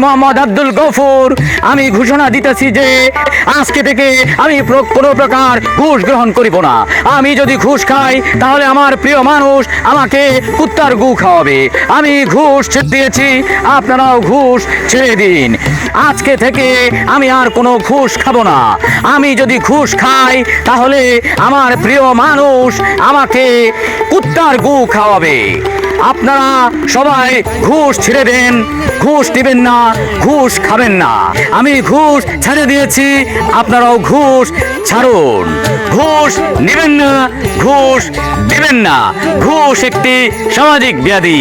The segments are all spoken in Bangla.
মোহাম্মদ আব্দুল গফুর আমি ঘোষণা দিতেছি যে আজকে থেকে আমি কোনো প্রকার ঘুষ গ্রহণ করিব না। আমি যদি ঘুষ খাই তাহলে আমার প্রিয় মানুষ আমাকে কুত্তার গু খাওয়াবে। আমি ঘুষ ছেড়ে দিয়েছি, আপনারাও ঘুষ ছেড়ে দিন। আজকে থেকে আমি আর কোনো ঘুষ খাবো না। আমি যদি ঘুষ খাই তাহলে আমার প্রিয় মানুষ আমাকে কুত্তার গু খাওয়াবে। আপনারা সবাই ঘুষ ছেড়ে দেন, ঘুষ দিবেন না, ঘুষ খাবেন না। আমি ঘুষ ছেড়ে দিয়েছি, আপনারাও ঘুষ ছাড়ুন। ঘুষ নেবেন না, ঘুষ দিবেন না। ঘুষ একটি সামাজিক ব্যাধি।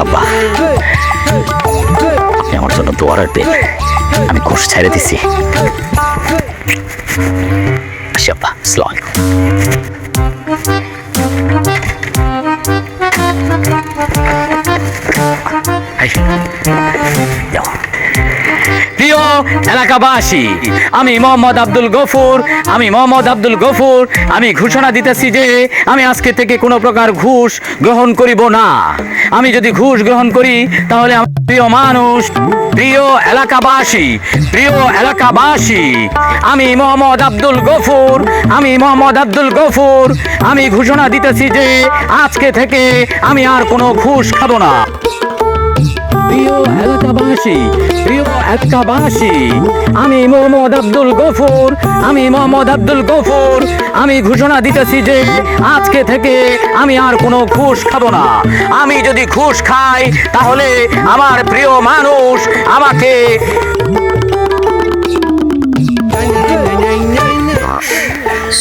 আব্বা, আপনি আমার জন্য দোয়া রাখবেন। আমি ঘুষ ছেড়ে দিছি। আব্বা, আসসালামু আলাইকুম। প্রিয় এলাকাবাসী, আমি মোহাম্মদ আব্দুল গফুর আমি ঘোষণা দিতেছি যে আমি আজকে থেকে কোনো প্রকার ঘুষ গ্রহণ করিব না। আমি যদি ঘুষ গ্রহণ করি তাহলে আমার প্রিয় মানুষ, প্রিয় এলাকাবাসী, আমি মোহাম্মদ আব্দুল গফুর আমি ঘোষণা দিতেছি যে আজকে থেকে আমি আর কোনো ঘুষ খাবো না। প্রিয় এলাকাবাসী, আমি মোহাম্মদ আব্দুল গফুর আমি ঘোষণা দিতেছি যে আজকে থেকে আমি আর কোনো ঘুষ খাবো না। আমি যদি ঘুষ খাই তাহলে আমার প্রিয় মানুষ আমাকে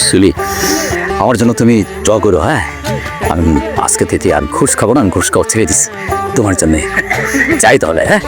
সুলি, আমার জন্য তুমি দোয়া করো। হ্যাঁ, আমি আজকে থেকে আর ঘুষ খাবো না, আমি ঘুষ খাওয়া ছেড়ে দিচ্ছি তোমার জন্য। যাই তাহলে। হ্যাঁ।